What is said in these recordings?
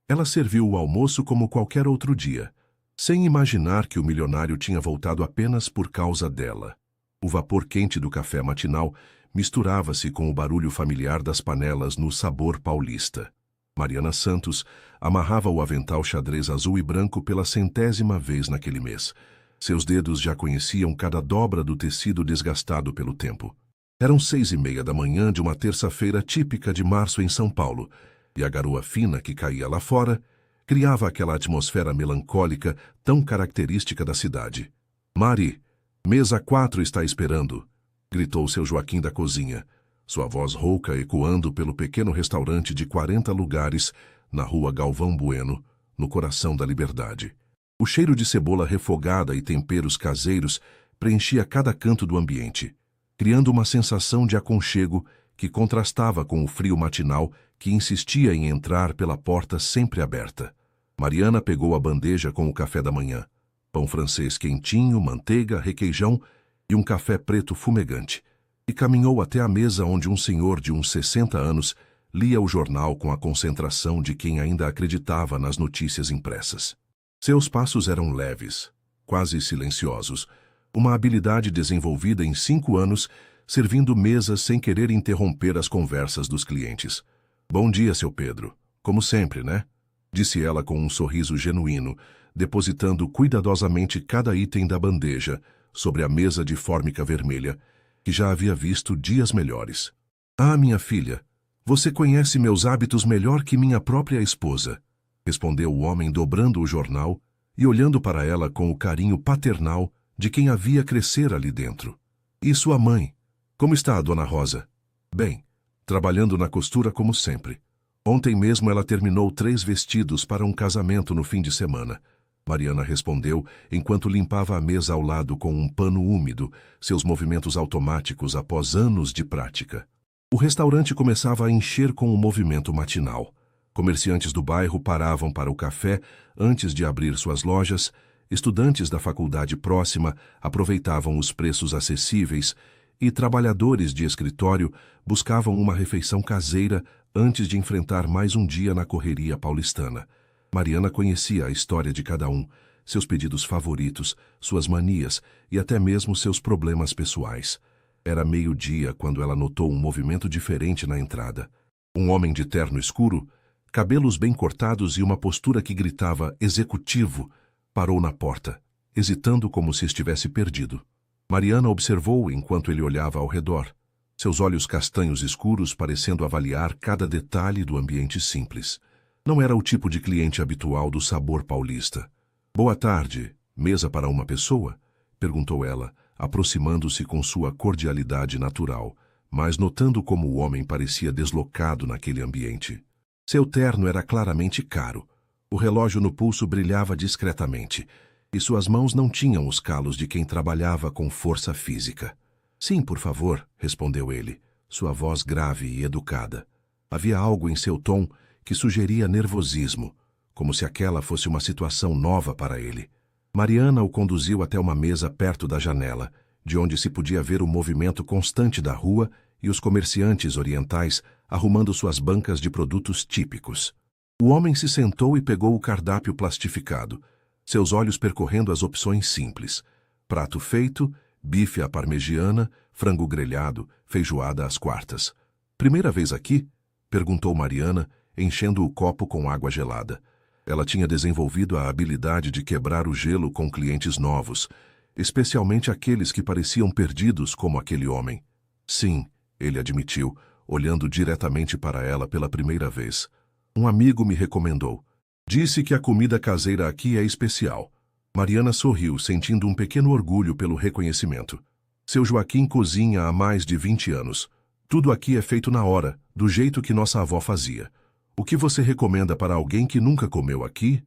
Ela serviu o almoço como qualquer outro dia, sem imaginar que o milionário tinha voltado apenas por causa dela. O vapor quente do café matinal misturava-se com o barulho familiar das panelas no sabor paulista. Mariana Santos amarrava o avental xadrez azul e branco pela 100ª vez naquele mês. Seus dedos já conheciam cada dobra do tecido desgastado pelo tempo. Eram 6h30 da manhã de uma terça-feira típica de março em São Paulo, e a garoa fina que caía lá fora criava aquela atmosfera melancólica tão característica da cidade. "Mari, mesa 4 está esperando", gritou seu Joaquim da cozinha, sua voz rouca ecoando pelo pequeno restaurante de 40 lugares na rua Galvão Bueno, no coração da Liberdade. O cheiro de cebola refogada e temperos caseiros preenchia cada canto do ambiente, criando uma sensação de aconchego que contrastava com o frio matinal que insistia em entrar pela porta sempre aberta. Mariana pegou a bandeja com o café da manhã, pão francês quentinho, manteiga, requeijão e um café preto fumegante, e caminhou até a mesa onde um senhor de uns 60 anos lia o jornal com a concentração de quem ainda acreditava nas notícias impressas. Seus passos eram leves, quase silenciosos, uma habilidade desenvolvida em 5 anos, servindo mesas sem querer interromper as conversas dos clientes. "Bom dia, seu Pedro. Como sempre, né?", disse ela com um sorriso genuíno, depositando cuidadosamente cada item da bandeja sobre a mesa de fórmica vermelha, que já havia visto dias melhores. "Ah, minha filha, você conhece meus hábitos melhor que minha própria esposa", respondeu o homem dobrando o jornal e olhando para ela com o carinho paternal de quem a via crescer ali dentro. "E sua mãe? Como está a dona Rosa?" "Bem, trabalhando na costura como sempre. Ontem mesmo ela terminou 3 vestidos para um casamento no fim de semana", Mariana respondeu enquanto limpava a mesa ao lado com um pano úmido, seus movimentos automáticos após anos de prática. O restaurante começava a encher com o movimento matinal. Comerciantes do bairro paravam para o café antes de abrir suas lojas, estudantes da faculdade próxima aproveitavam os preços acessíveis e trabalhadores de escritório buscavam uma refeição caseira antes de enfrentar mais um dia na correria paulistana. Mariana conhecia a história de cada um, seus pedidos favoritos, suas manias e até mesmo seus problemas pessoais. Era meio-dia quando ela notou um movimento diferente na entrada. Um homem de terno escuro, cabelos bem cortados e uma postura que gritava "executivo", parou na porta, hesitando como se estivesse perdido. Mariana observou enquanto ele olhava ao redor, seus olhos castanhos escuros parecendo avaliar cada detalhe do ambiente simples. Não era o tipo de cliente habitual do sabor paulista. "Boa tarde, mesa para uma pessoa?", perguntou ela, aproximando-se com sua cordialidade natural, mas notando como o homem parecia deslocado naquele ambiente. Seu terno era claramente caro, o relógio no pulso brilhava discretamente, e suas mãos não tinham os calos de quem trabalhava com força física. "Sim, por favor", respondeu ele, sua voz grave e educada. Havia algo em seu tom que sugeria nervosismo, como se aquela fosse uma situação nova para ele. Mariana o conduziu até uma mesa perto da janela, de onde se podia ver o movimento constante da rua e os comerciantes orientais arrumando suas bancas de produtos típicos. O homem se sentou e pegou o cardápio plastificado, seus olhos percorrendo as opções simples: prato feito, bife à parmegiana, frango grelhado, feijoada às quartas. "Primeira vez aqui?", perguntou Mariana, enchendo o copo com água gelada. Ela tinha desenvolvido a habilidade de quebrar o gelo com clientes novos, especialmente aqueles que pareciam perdidos como aquele homem. "Sim", ele admitiu, olhando diretamente para ela pela primeira vez. "Um amigo me recomendou. Disse que a comida caseira aqui é especial." Mariana sorriu, sentindo um pequeno orgulho pelo reconhecimento. "Seu Joaquim cozinha há mais de 20 anos. Tudo aqui é feito na hora, do jeito que nossa avó fazia. O que você recomenda para alguém que nunca comeu aqui?"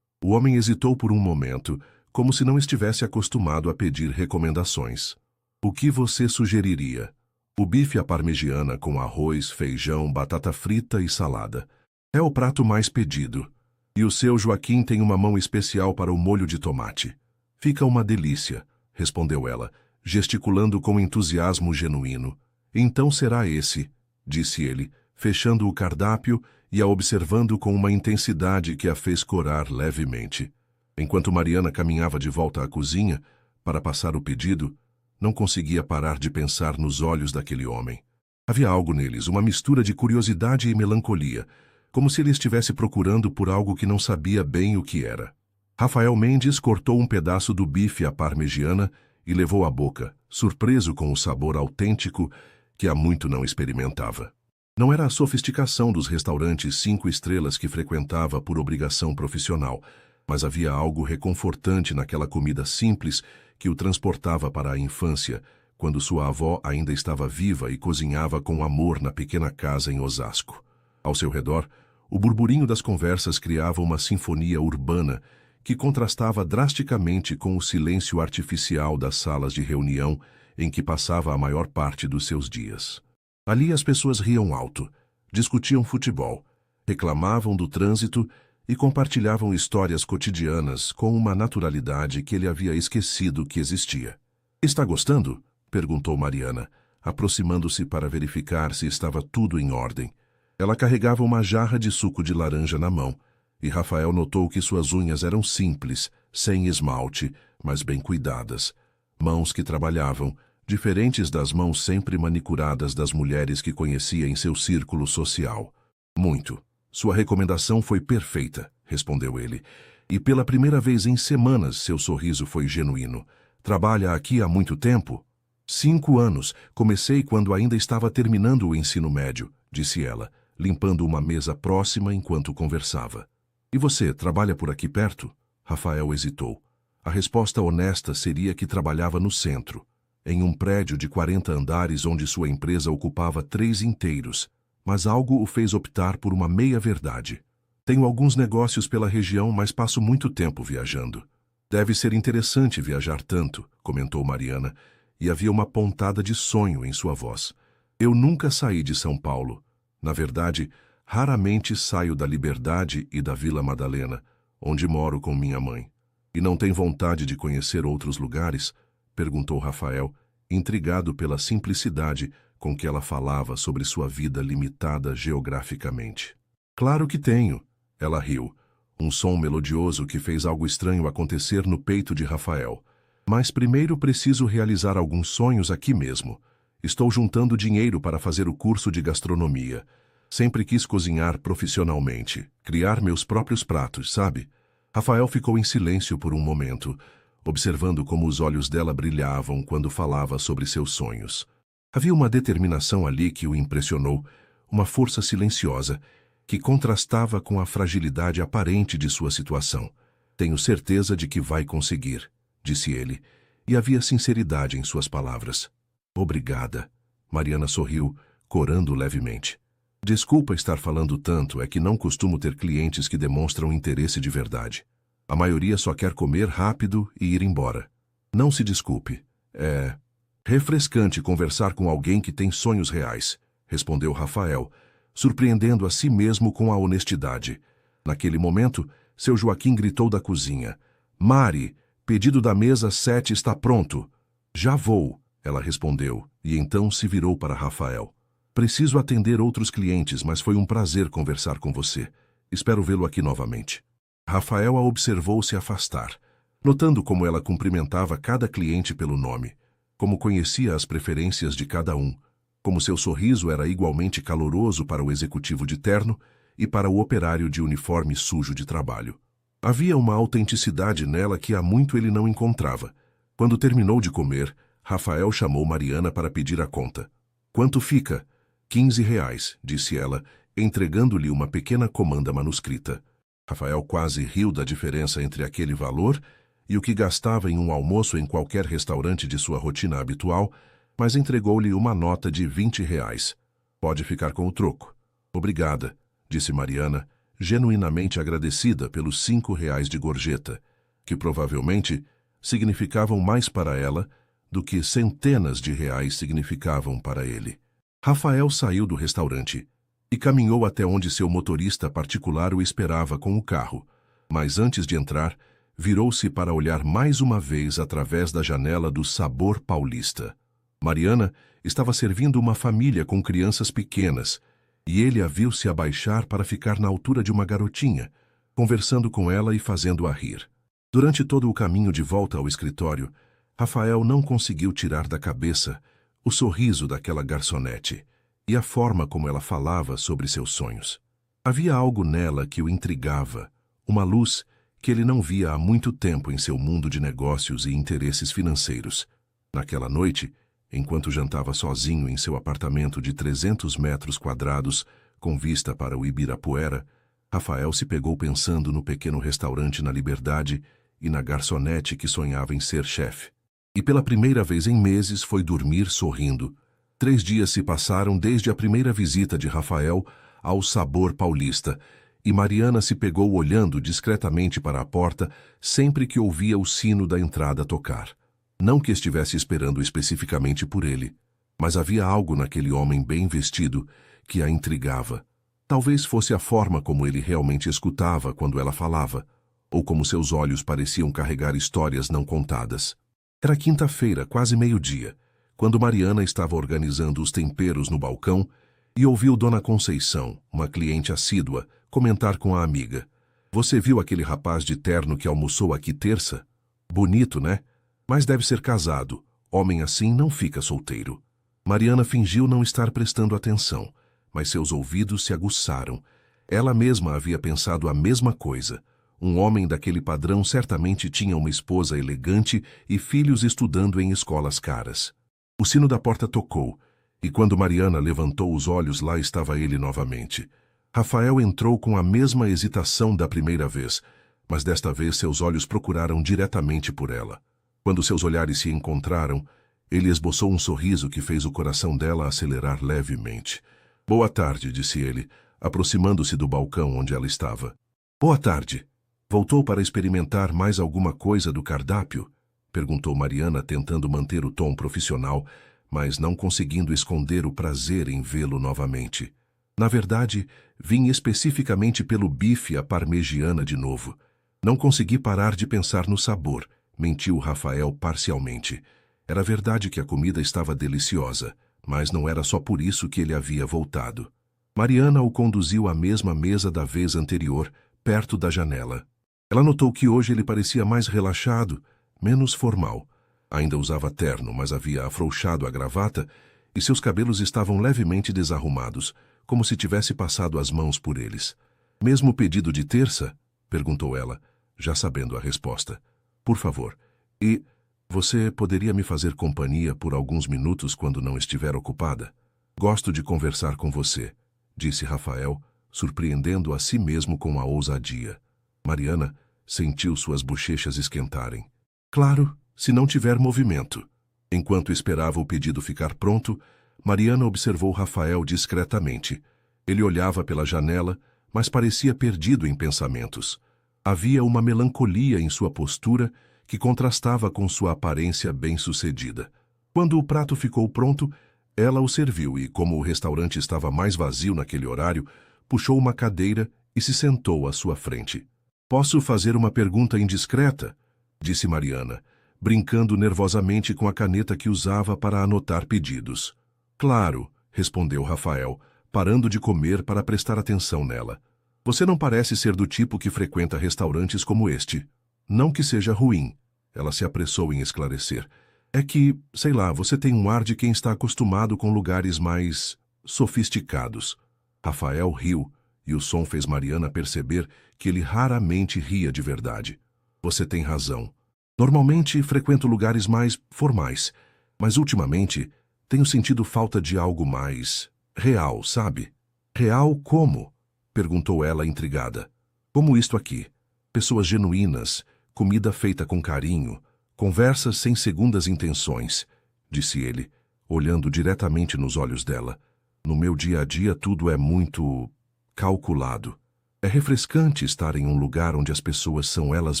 O homem hesitou por um momento, como se não estivesse acostumado a pedir recomendações. "O que você sugeriria?" "O bife à parmegiana com arroz, feijão, batata frita e salada. É o prato mais pedido. E o seu Joaquim tem uma mão especial para o molho de tomate. Fica uma delícia", respondeu ela, gesticulando com entusiasmo genuíno. "Então será esse", disse ele, fechando o cardápio e a observando com uma intensidade que a fez corar levemente. Enquanto Mariana caminhava de volta à cozinha para passar o pedido, não conseguia parar de pensar nos olhos daquele homem. Havia algo neles, uma mistura de curiosidade e melancolia, como se ele estivesse procurando por algo que não sabia bem o que era. Rafael Mendes cortou um pedaço do bife à parmegiana e levou à boca, surpreso com o sabor autêntico que há muito não experimentava. Não era a sofisticação dos restaurantes 5 estrelas que frequentava por obrigação profissional, mas havia algo reconfortante naquela comida simples que o transportava para a infância, quando sua avó ainda estava viva e cozinhava com amor na pequena casa em Osasco. Ao seu redor, o burburinho das conversas criava uma sinfonia urbana que contrastava drasticamente com o silêncio artificial das salas de reunião em que passava a maior parte dos seus dias. Ali as pessoas riam alto, discutiam futebol, reclamavam do trânsito e compartilhavam histórias cotidianas com uma naturalidade que ele havia esquecido que existia. "Está gostando?" perguntou Mariana, aproximando-se para verificar se estava tudo em ordem. Ela carregava uma jarra de suco de laranja na mão, e Rafael notou que suas unhas eram simples, sem esmalte, mas bem cuidadas. Mãos que trabalhavam, diferentes das mãos sempre manicuradas das mulheres que conhecia em seu círculo social. "Muito. Sua recomendação foi perfeita", respondeu ele. "E pela primeira vez em semanas seu sorriso foi genuíno. Trabalha aqui há muito tempo?" 5 anos. Comecei quando ainda estava terminando o ensino médio", disse ela, limpando uma mesa próxima enquanto conversava. "E você trabalha por aqui perto?" Rafael hesitou. A resposta honesta seria que trabalhava no centro, em um prédio de 40 andares onde sua empresa ocupava 3 inteiros, mas algo o fez optar por uma meia-verdade. "Tenho alguns negócios pela região, mas passo muito tempo viajando." "Deve ser interessante viajar tanto", comentou Mariana, e havia uma pontada de sonho em sua voz. "Eu nunca saí de São Paulo. Na verdade, raramente saio da Liberdade e da Vila Madalena, onde moro com minha mãe." "E não tem vontade de conhecer outros lugares?" perguntou Rafael, intrigado pela simplicidade com que ela falava sobre sua vida limitada geograficamente. "Claro que tenho." Ela riu, um som melodioso que fez algo estranho acontecer no peito de Rafael. "Mas primeiro preciso realizar alguns sonhos aqui mesmo. Estou juntando dinheiro para fazer o curso de gastronomia. Sempre quis cozinhar profissionalmente, criar meus próprios pratos, sabe?" Rafael ficou em silêncio por um momento, observando como os olhos dela brilhavam quando falava sobre seus sonhos. Havia uma determinação ali que o impressionou, uma força silenciosa, que contrastava com a fragilidade aparente de sua situação. "Tenho certeza de que vai conseguir", disse ele, e havia sinceridade em suas palavras. "Obrigada." Mariana sorriu, corando levemente. "Desculpa estar falando tanto, é que não costumo ter clientes que demonstram interesse de verdade. A maioria só quer comer rápido e ir embora." "Não se desculpe. É refrescante conversar com alguém que tem sonhos reais", respondeu Rafael, surpreendendo a si mesmo com a honestidade. Naquele momento, seu Joaquim gritou da cozinha: "Mari, pedido da mesa 7 está pronto." "Já vou", ela respondeu, e então se virou para Rafael. "Preciso atender outros clientes, mas foi um prazer conversar com você. Espero vê-lo aqui novamente." Rafael a observou se afastar, notando como ela cumprimentava cada cliente pelo nome, como conhecia as preferências de cada um, como seu sorriso era igualmente caloroso para o executivo de terno e para o operário de uniforme sujo de trabalho. Havia uma autenticidade nela que há muito ele não encontrava. Quando terminou de comer, Rafael chamou Mariana para pedir a conta. "Quanto fica?" R$ 15, disse ela, entregando-lhe uma pequena comanda manuscrita. Rafael quase riu da diferença entre aquele valor e o que gastava em um almoço em qualquer restaurante de sua rotina habitual, mas entregou-lhe uma nota de R$ 20. "Pode ficar com o troco." "Obrigada", disse Mariana, genuinamente agradecida pelos R$ 5 de gorjeta, que provavelmente significavam mais para ela do que centenas de reais significavam para ele. Rafael saiu do restaurante e caminhou até onde seu motorista particular o esperava com o carro, mas antes de entrar, virou-se para olhar mais uma vez através da janela do Sabor Paulista. Mariana estava servindo uma família com crianças pequenas, e ele a viu se abaixar para ficar na altura de uma garotinha, conversando com ela e fazendo-a rir. Durante todo o caminho de volta ao escritório, Rafael não conseguiu tirar da cabeça o sorriso daquela garçonete e a forma como ela falava sobre seus sonhos. Havia algo nela que o intrigava, uma luz que ele não via há muito tempo em seu mundo de negócios e interesses financeiros. Naquela noite, enquanto jantava sozinho em seu apartamento de 300 metros quadrados, com vista para o Ibirapuera, Rafael se pegou pensando no pequeno restaurante na Liberdade e na garçonete que sonhava em ser chefe. E pela primeira vez em meses foi dormir sorrindo. 3 dias se passaram desde a primeira visita de Rafael ao Sabor Paulista, e Mariana se pegou olhando discretamente para a porta sempre que ouvia o sino da entrada tocar. Não que estivesse esperando especificamente por ele, mas havia algo naquele homem bem vestido que a intrigava. Talvez fosse a forma como ele realmente escutava quando ela falava, ou como seus olhos pareciam carregar histórias não contadas. Era quinta-feira, quase meio-dia, quando Mariana estava organizando os temperos no balcão e ouviu Dona Conceição, uma cliente assídua, comentar com a amiga: "Você viu aquele rapaz de terno que almoçou aqui terça? Bonito, né? Mas deve ser casado. Homem assim não fica solteiro." Mariana fingiu não estar prestando atenção, mas seus ouvidos se aguçaram. Ela mesma havia pensado a mesma coisa. Um homem daquele padrão certamente tinha uma esposa elegante e filhos estudando em escolas caras. O sino da porta tocou, e quando Mariana levantou os olhos, lá estava ele novamente. Rafael entrou com a mesma hesitação da primeira vez, mas desta vez seus olhos procuraram diretamente por ela. Quando seus olhares se encontraram, ele esboçou um sorriso que fez o coração dela acelerar levemente. "Boa tarde", disse ele, aproximando-se do balcão onde ela estava. "Boa tarde. Voltou para experimentar mais alguma coisa do cardápio?" perguntou Mariana, tentando manter o tom profissional, mas não conseguindo esconder o prazer em vê-lo novamente. "Na verdade, vim especificamente pelo bife à parmegiana de novo. Não consegui parar de pensar no sabor", mentiu Rafael parcialmente. Era verdade que a comida estava deliciosa, mas não era só por isso que ele havia voltado. Mariana o conduziu à mesma mesa da vez anterior, perto da janela. Ela notou que hoje ele parecia mais relaxado, menos formal. Ainda usava terno, mas havia afrouxado a gravata e seus cabelos estavam levemente desarrumados, como se tivesse passado as mãos por eles. "Mesmo pedido de terça?" perguntou ela, já sabendo a resposta. "Por favor. E você poderia me fazer companhia por alguns minutos quando não estiver ocupada? Gosto de conversar com você", disse Rafael, surpreendendo a si mesmo com a ousadia. Mariana sentiu suas bochechas esquentarem. "Claro, se não tiver movimento." Enquanto esperava o pedido ficar pronto, Mariana observou Rafael discretamente. Ele olhava pela janela, mas parecia perdido em pensamentos. Havia uma melancolia em sua postura que contrastava com sua aparência bem-sucedida. Quando o prato ficou pronto, ela o serviu e, como o restaurante estava mais vazio naquele horário, puxou uma cadeira e se sentou à sua frente. "Posso fazer uma pergunta indiscreta?" disse Mariana, brincando nervosamente com a caneta que usava para anotar pedidos. "Claro", respondeu Rafael, parando de comer para prestar atenção nela. "Você não parece ser do tipo que frequenta restaurantes como este." "Não que seja ruim", ela se apressou em esclarecer. "É que, sei lá, você tem um ar de quem está acostumado com lugares mais sofisticados." Rafael riu, e o som fez Mariana perceber que ele raramente ria de verdade. "Você tem razão. Normalmente frequento lugares mais formais, mas ultimamente tenho sentido falta de algo mais real, sabe?" "Real como?" perguntou ela intrigada. "Como isto aqui. Pessoas genuínas, comida feita com carinho, conversas sem segundas intenções", disse ele, olhando diretamente nos olhos dela. "No meu dia a dia tudo é muito calculado. É refrescante estar em um lugar onde as pessoas são elas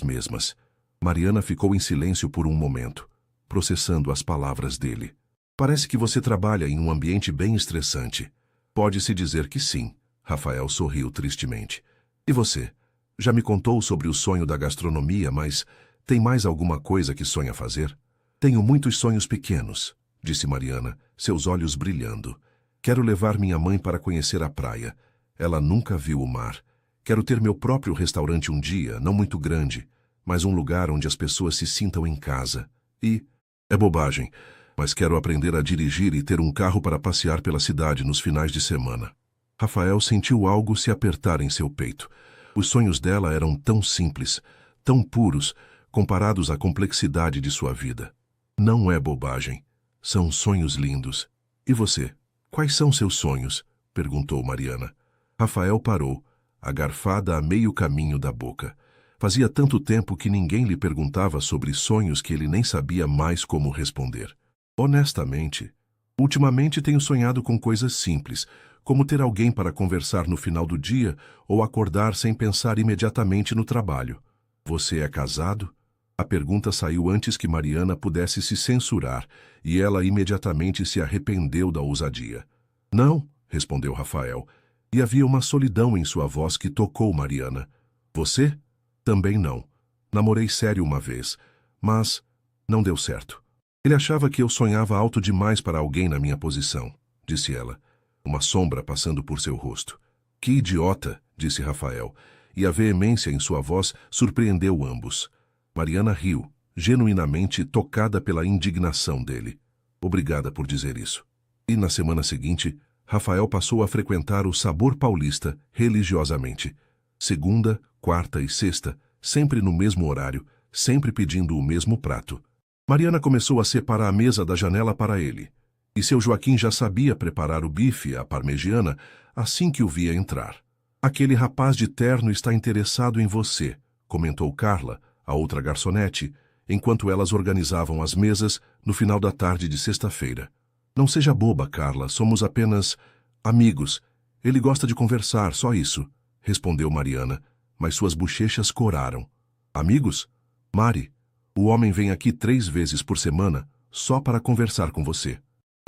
mesmas." Mariana ficou em silêncio por um momento, processando as palavras dele. "Parece que você trabalha em um ambiente bem estressante." "Pode-se dizer que sim." Rafael sorriu tristemente. "E você? Já me contou sobre o sonho da gastronomia, mas tem mais alguma coisa que sonha fazer?" "Tenho muitos sonhos pequenos", disse Mariana, seus olhos brilhando. Quero levar minha mãe para conhecer a praia. Ela nunca viu o mar. Quero ter meu próprio restaurante um dia, não muito grande, mas um lugar onde as pessoas se sintam em casa. E... é bobagem, mas quero aprender a dirigir e ter um carro para passear pela cidade nos finais de semana. Rafael sentiu algo se apertar em seu peito. Os sonhos dela eram tão simples, tão puros, comparados à complexidade de sua vida. Não é bobagem. São sonhos lindos. E você? Quais são seus sonhos? Perguntou Mariana. Rafael parou, a garfada a meio caminho da boca. Fazia tanto tempo que ninguém lhe perguntava sobre sonhos que ele nem sabia mais como responder. Honestamente, ultimamente tenho sonhado com coisas simples, como ter alguém para conversar no final do dia ou acordar sem pensar imediatamente no trabalho. Você é casado? A pergunta saiu antes que Mariana pudesse se censurar, e ela imediatamente se arrependeu da ousadia. Não, respondeu Rafael, e havia uma solidão em sua voz que tocou Mariana. Você? Também não. Namorei sério uma vez, mas não deu certo. Ele achava que eu sonhava alto demais para alguém na minha posição, disse ela, uma sombra passando por seu rosto. Que idiota, disse Rafael, e a veemência em sua voz surpreendeu ambos. Mariana riu, genuinamente tocada pela indignação dele. Obrigada por dizer isso. E na semana seguinte, Rafael passou a frequentar o Sabor Paulista religiosamente. Segunda, quarta e sexta, sempre no mesmo horário, sempre pedindo o mesmo prato. Mariana começou a separar a mesa da janela para ele, e seu Joaquim já sabia preparar o bife à parmegiana assim que o via entrar. Aquele rapaz de terno está interessado em você, comentou Carla, a outra garçonete, enquanto elas organizavam as mesas no final da tarde de sexta-feira. Não seja boba, Carla, somos apenas amigos. Ele gosta de conversar, só isso, respondeu Mariana, mas suas bochechas coraram. Amigos? Mari, o homem vem aqui 3 vezes por semana só para conversar com você.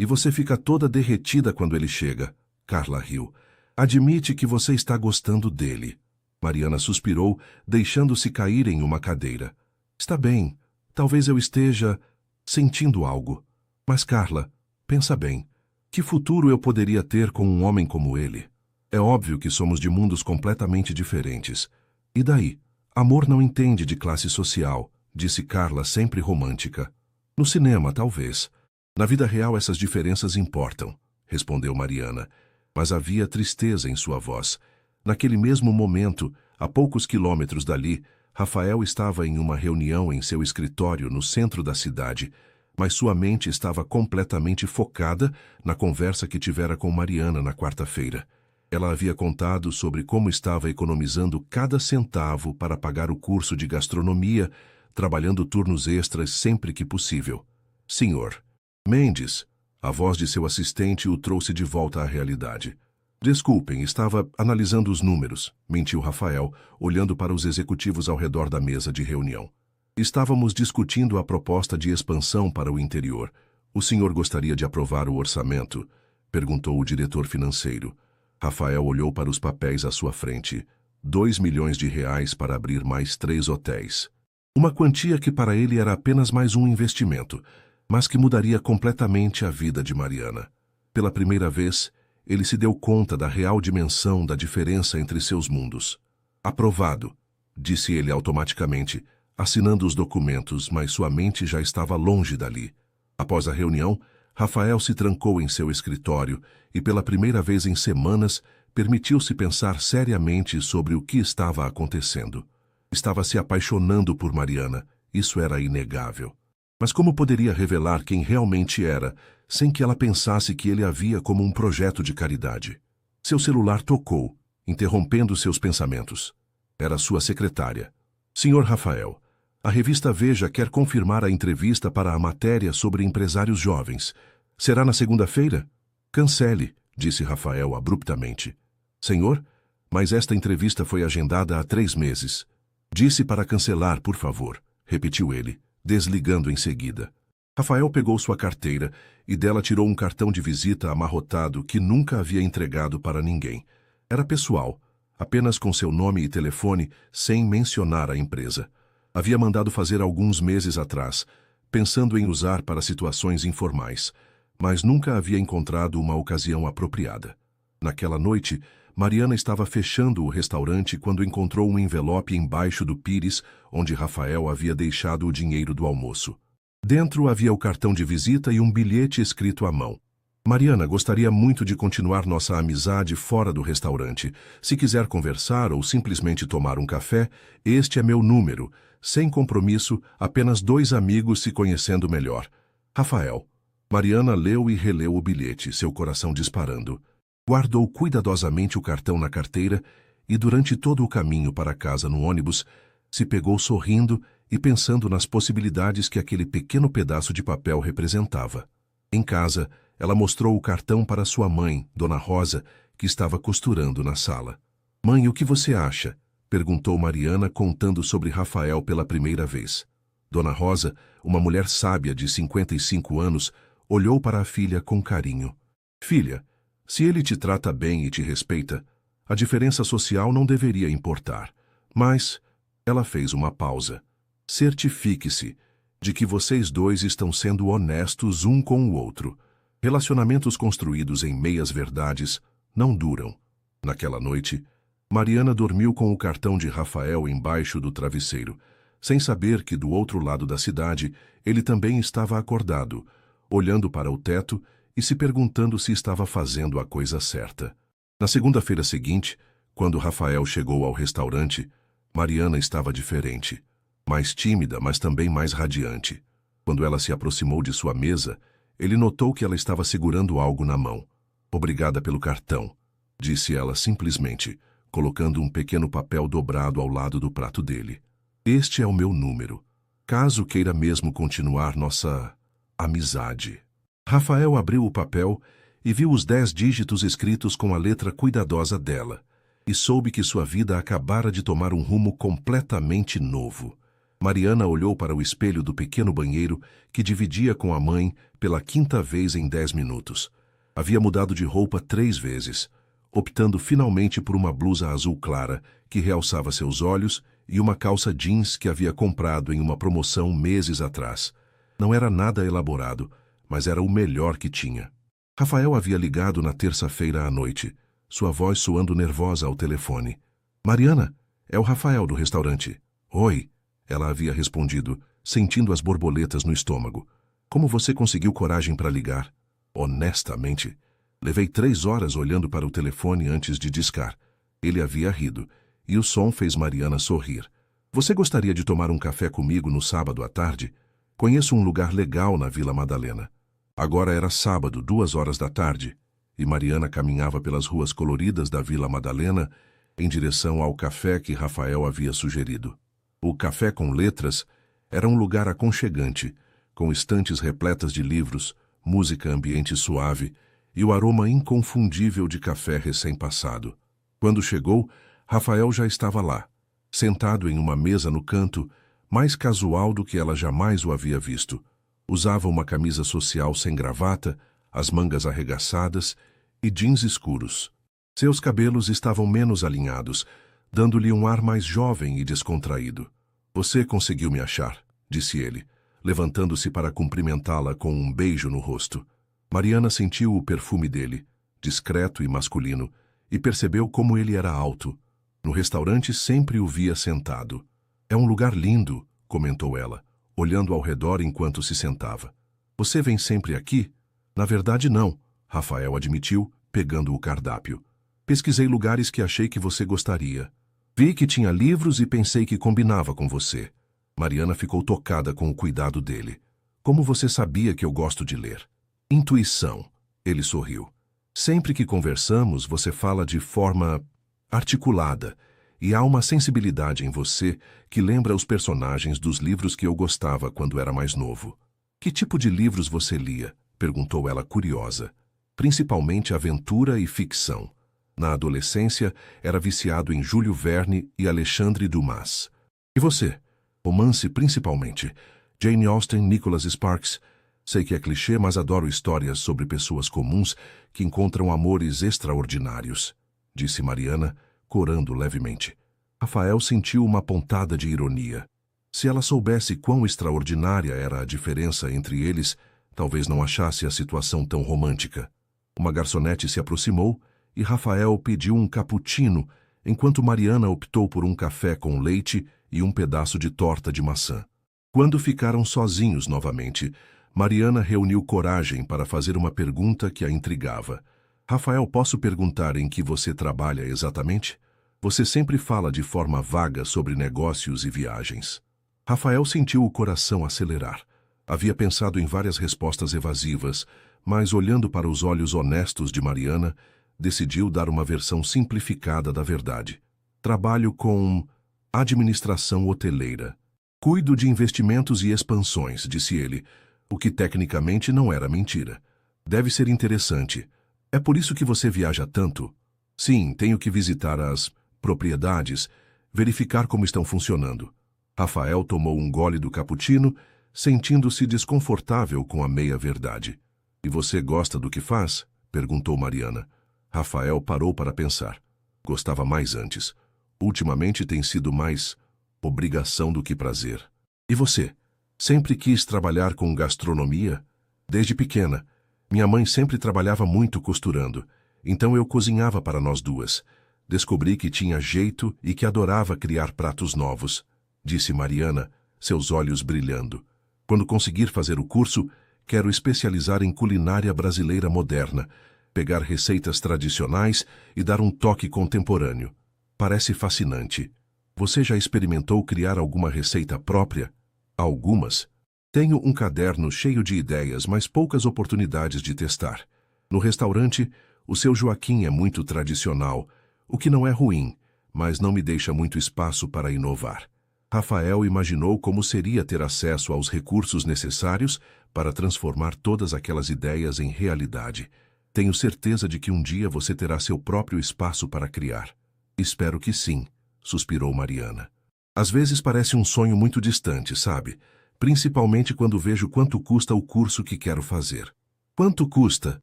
E você fica toda derretida quando ele chega. Carla riu. Admite que você está gostando dele. Mariana suspirou, deixando-se cair em uma cadeira. Está bem, talvez eu esteja sentindo algo. Mas, Carla, pensa bem. Que futuro eu poderia ter com um homem como ele? É óbvio que somos de mundos completamente diferentes. E daí? Amor não entende de classe social, disse Carla, sempre romântica. No cinema, talvez. Na vida real essas diferenças importam, respondeu Mariana, mas havia tristeza em sua voz. Naquele mesmo momento, a poucos quilômetros dali, Rafael estava em uma reunião em seu escritório no centro da cidade, mas sua mente estava completamente focada na conversa que tivera com Mariana na quarta-feira. Ela havia contado sobre como estava economizando cada centavo para pagar o curso de gastronomia, trabalhando turnos extras sempre que possível. Senhor Mendes, a voz de seu assistente o trouxe de volta à realidade. Desculpem, estava analisando os números, mentiu Rafael, olhando para os executivos ao redor da mesa de reunião. Estávamos discutindo a proposta de expansão para o interior. O senhor gostaria de aprovar o orçamento? Perguntou o diretor financeiro. Rafael olhou para os papéis à sua frente. 2 milhões de reais para abrir mais 3 hotéis. Uma quantia que para ele era apenas mais um investimento, mas que mudaria completamente a vida de Mariana. Pela primeira vez, ele se deu conta da real dimensão da diferença entre seus mundos. Aprovado, disse ele automaticamente, assinando os documentos, mas sua mente já estava longe dali. Após a reunião, Rafael se trancou em seu escritório e, pela primeira vez em semanas, permitiu-se pensar seriamente sobre o que estava acontecendo. Estava se apaixonando por Mariana, isso era inegável. Mas como poderia revelar quem realmente era, sem que ela pensasse que ele havia como um projeto de caridade? Seu celular tocou, interrompendo seus pensamentos. Era sua secretária. Senhor Rafael, a revista Veja quer confirmar a entrevista para a matéria sobre empresários jovens. Será na segunda-feira? Cancele, disse Rafael abruptamente. Senhor, mas esta entrevista foi agendada há 3 meses. Disse para cancelar, por favor, repetiu ele, desligando em seguida. Rafael pegou sua carteira e dela tirou um cartão de visita amarrotado que nunca havia entregado para ninguém. Era pessoal, apenas com seu nome e telefone, sem mencionar a empresa. Havia mandado fazer alguns meses atrás, pensando em usar para situações informais. mas nunca havia encontrado uma ocasião apropriada. Naquela noite, Mariana estava fechando o restaurante quando encontrou um envelope embaixo do pires onde Rafael havia deixado o dinheiro do almoço. Dentro havia o cartão de visita e um bilhete escrito à mão. Mariana, gostaria muito de continuar nossa amizade fora do restaurante. Se quiser conversar ou simplesmente tomar um café, este é meu número. Sem compromisso, apenas 2 amigos se conhecendo melhor. Rafael. Mariana leu e releu o bilhete, seu coração disparando. Guardou cuidadosamente o cartão na carteira e, durante todo o caminho para casa no ônibus, se pegou sorrindo e pensando nas possibilidades que aquele pequeno pedaço de papel representava. Em casa, ela mostrou o cartão para sua mãe, Dona Rosa, que estava costurando na sala. "Mãe, o que você acha?" perguntou Mariana, contando sobre Rafael pela primeira vez. Dona Rosa, uma mulher sábia de 55 anos, olhou para a filha com carinho. "Filha, se ele te trata bem e te respeita, a diferença social não deveria importar. Mas," ela fez uma pausa, "certifique-se de que vocês 2 estão sendo honestos um com o outro. Relacionamentos construídos em meias-verdades não duram." Naquela noite, Mariana dormiu com o cartão de Rafael embaixo do travesseiro, sem saber que do outro lado da cidade ele também estava acordado, olhando para o teto e se perguntando se estava fazendo a coisa certa. Na segunda-feira seguinte, quando Rafael chegou ao restaurante, Mariana estava diferente. Mais tímida, mas também mais radiante. Quando ela se aproximou de sua mesa, ele notou que ela estava segurando algo na mão. "Obrigada pelo cartão", disse ela simplesmente, colocando um pequeno papel dobrado ao lado do prato dele. "Este é o meu número, caso queira mesmo continuar nossa amizade." Rafael abriu o papel e viu os 10 dígitos escritos com a letra cuidadosa dela, e soube que sua vida acabara de tomar um rumo completamente novo. Mariana olhou para o espelho do pequeno banheiro que dividia com a mãe pela 5ª vez em 10 minutos. Havia mudado de roupa 3 vezes, optando finalmente por uma blusa azul clara que realçava seus olhos e uma calça jeans que havia comprado em uma promoção meses atrás. Não era nada elaborado, mas era o melhor que tinha. Rafael havia ligado na terça-feira à noite, sua voz soando nervosa ao telefone. "Mariana, é o Rafael do restaurante." "Oi," ela havia respondido, sentindo as borboletas no estômago. "Como você conseguiu coragem para ligar?" "Honestamente, levei 3 horas olhando para o telefone antes de discar." Ele havia rido, e o som fez Mariana sorrir. "Você gostaria de tomar um café comigo no sábado à tarde? Conheço um lugar legal na Vila Madalena." Agora era sábado, 2 horas da tarde, e Mariana caminhava pelas ruas coloridas da Vila Madalena em direção ao café que Rafael havia sugerido. O Café com Letras era um lugar aconchegante, com estantes repletas de livros, música ambiente suave e o aroma inconfundível de café recém-passado. Quando chegou, Rafael já estava lá, sentado em uma mesa no canto, mais casual do que ela jamais o havia visto. Usava uma camisa social sem gravata, as mangas arregaçadas e jeans escuros. Seus cabelos estavam menos alinhados, dando-lhe um ar mais jovem e descontraído. "Você conseguiu me achar", disse ele, levantando-se para cumprimentá-la com um beijo no rosto. Mariana sentiu o perfume dele, discreto e masculino, e percebeu como ele era alto. No restaurante sempre o via sentado. "É um lugar lindo", comentou ela, olhando ao redor enquanto se sentava. "Você vem sempre aqui?" "Na verdade, não", Rafael admitiu, pegando o cardápio. "Pesquisei lugares que achei que você gostaria. Vi que tinha livros e pensei que combinava com você." Mariana ficou tocada com o cuidado dele. "Como você sabia que eu gosto de ler?" "Intuição", ele sorriu. "Sempre que conversamos, você fala de forma articulada, e há uma sensibilidade em você que lembra os personagens dos livros que eu gostava quando era mais novo." "Que tipo de livros você lia?" perguntou ela curiosa. "Principalmente aventura e ficção. Na adolescência, era viciado em Júlio Verne e Alexandre Dumas." "E você?" "Romance principalmente. Jane Austen, Nicholas Sparks. Sei que é clichê, mas adoro histórias sobre pessoas comuns que encontram amores extraordinários", disse Mariana, corando levemente. Rafael sentiu uma pontada de ironia. Se ela soubesse quão extraordinária era a diferença entre eles, Talvez não achasse a situação tão romântica. Uma garçonete se aproximou e Rafael pediu um cappuccino, enquanto Mariana optou por um café com leite e um pedaço de torta de maçã. Quando ficaram sozinhos novamente, Mariana reuniu coragem para fazer uma pergunta que a intrigava. Rafael, posso perguntar em que você trabalha exatamente? Você sempre fala de forma vaga sobre negócios e viagens. Rafael sentiu o coração acelerar. Havia pensado em várias respostas evasivas, mas olhando para os olhos honestos de Mariana, decidiu dar uma versão simplificada da verdade. Trabalho com administração hoteleira. Cuido de investimentos e expansões, disse ele, o que tecnicamente não era mentira. Deve ser interessante. É por isso que você viaja tanto? Sim, tenho que visitar as propriedades, verificar como estão funcionando. Rafael tomou um gole do cappuccino, sentindo-se desconfortável com a meia-verdade. E você gosta do que faz? Perguntou Mariana. Rafael parou para pensar. Gostava mais antes. Ultimamente tem sido mais obrigação do que prazer. E você? Sempre quis trabalhar com gastronomia? Desde pequena. Minha mãe sempre trabalhava muito costurando, então eu cozinhava para nós duas. Descobri que tinha jeito e que adorava criar pratos novos, disse Mariana, seus olhos brilhando. Quando conseguir fazer o curso, quero especializar em culinária brasileira moderna, pegar receitas tradicionais e dar um toque contemporâneo. Parece fascinante. Você já experimentou criar alguma receita própria? Algumas. Tenho um caderno cheio de ideias, mas poucas oportunidades de testar. No restaurante, o seu Joaquim é muito tradicional, o que não é ruim, mas não me deixa muito espaço para inovar. Rafael imaginou como seria ter acesso aos recursos necessários para transformar todas aquelas ideias em realidade. Tenho certeza de que um dia você terá seu próprio espaço para criar. Espero que sim, suspirou Mariana. Às vezes parece um sonho muito distante, sabe? Principalmente quando vejo quanto custa o curso que quero fazer. Quanto custa?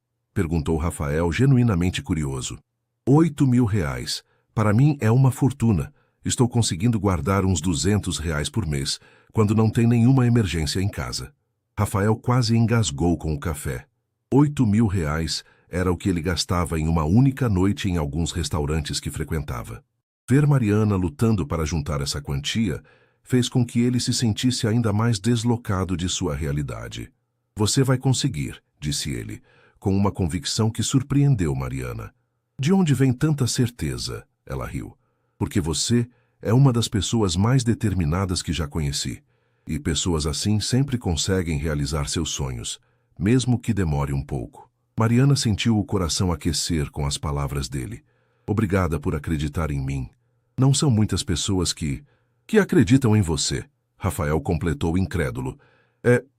Perguntou Rafael, genuinamente curioso. R$ 8.000. Para mim é uma fortuna. Estou conseguindo guardar uns R$ 200 por mês, quando não tem nenhuma emergência em casa. Rafael quase engasgou com o café. R$ 8.000 era o que ele gastava em uma única noite em alguns restaurantes que frequentava. Ver Mariana lutando para juntar essa quantia fez com que ele se sentisse ainda mais deslocado de sua realidade. Você vai conseguir, disse ele, com uma convicção que surpreendeu Mariana. De onde vem tanta certeza? Ela riu. Porque você é uma das pessoas mais determinadas que já conheci. E pessoas assim sempre conseguem realizar seus sonhos, mesmo que demore um pouco. Mariana sentiu o coração aquecer com as palavras dele. Obrigada por acreditar em mim. Não são muitas pessoas que acreditam em você, Rafael completou incrédulo.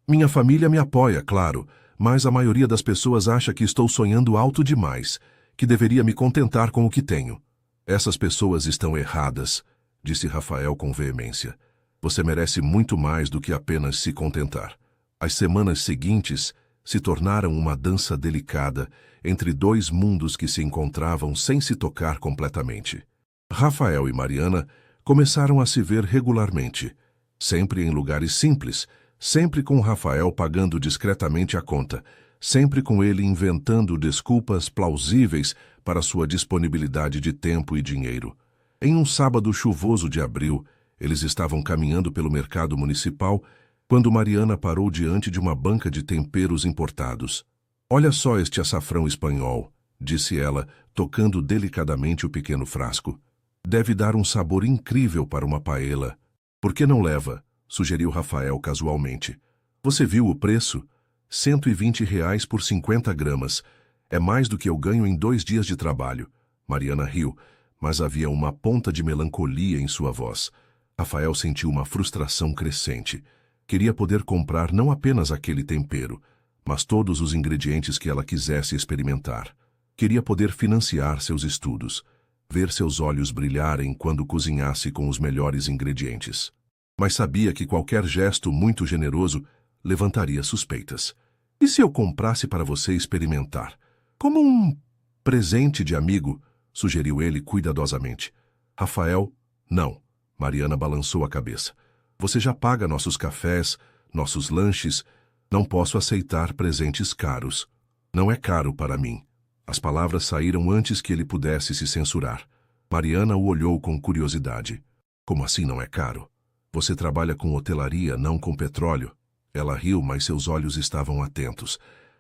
Minha família me apoia, claro, mas a maioria das pessoas acha que estou sonhando alto demais, que deveria me contentar com o que tenho. Essas pessoas estão erradas, disse Rafael com veemência. Você merece muito mais do que apenas se contentar. As semanas seguintes se tornaram uma dança delicada entre dois mundos que se encontravam sem se tocar completamente. Rafael e Mariana começaram a se ver regularmente, sempre em lugares simples, sempre com Rafael pagando discretamente a conta, sempre com ele inventando desculpas plausíveis para sua disponibilidade de tempo e dinheiro. Em um sábado chuvoso de abril, eles estavam caminhando pelo mercado municipal quando Mariana parou diante de uma banca de temperos importados. Olha só este açafrão espanhol, disse ela, tocando delicadamente o pequeno frasco. Deve dar um sabor incrível para uma paella. Por que não leva? Sugeriu Rafael casualmente. Você viu o preço? R$ 120 por 50 gramas. É mais do que eu ganho em 2 dias de trabalho. Mariana riu, mas havia uma ponta de melancolia em sua voz. Rafael sentiu uma frustração crescente. Queria poder comprar não apenas aquele tempero, mas todos os ingredientes que ela quisesse experimentar. Queria poder financiar seus estudos, ver seus olhos brilharem quando cozinhasse com os melhores ingredientes. Mas sabia que qualquer gesto muito generoso levantaria suspeitas. E se eu comprasse para você experimentar? Como um presente de amigo, sugeriu ele cuidadosamente. Rafael, não. Mariana balançou a cabeça. Você já paga nossos cafés, nossos lanches. Não posso aceitar presentes caros. Não é caro para mim. As palavras saíram antes que ele pudesse se censurar. Mariana o olhou com curiosidade. Como assim não é caro? Você trabalha com hotelaria, não com petróleo? Ela riu, mas seus olhos estavam atentos.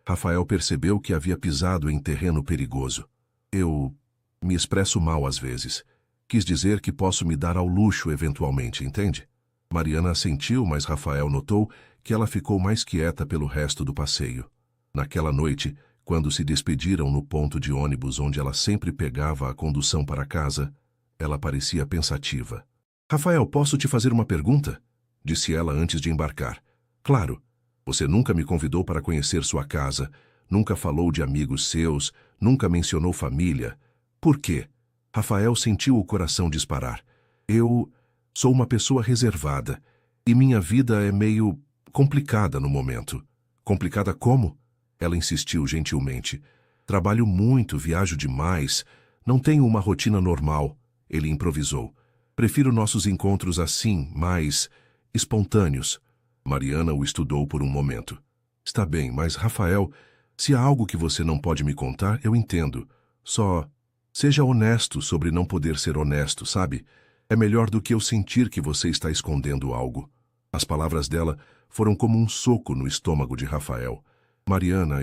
Rafael percebeu que havia pisado em terreno perigoso. Eu me expresso mal às vezes. Quis dizer que posso me dar ao luxo eventualmente, entende? Mariana assentiu, mas Rafael notou que ela ficou mais quieta pelo resto do passeio. Naquela noite, quando se despediram no ponto de ônibus onde ela sempre pegava a condução para casa, ela parecia pensativa. Rafael, posso te fazer uma pergunta? Disse ela antes de embarcar. Claro. Você nunca me convidou para conhecer sua casa, nunca falou de amigos seus, nunca mencionou família. Por quê? Rafael sentiu o coração disparar. Eu sou uma pessoa reservada e minha vida é meio complicada no momento. Complicada como? Ela insistiu gentilmente. Trabalho muito, viajo demais, não tenho uma rotina normal. Ele improvisou. Prefiro nossos encontros assim, mais espontâneos. Mariana o estudou por um momento. Está bem, mas Rafael, se há algo que você não pode me contar, eu entendo. Só seja honesto sobre não poder ser honesto, sabe? É melhor do que eu sentir que você está escondendo algo. As palavras dela foram como um soco no estômago de Rafael. Mariana,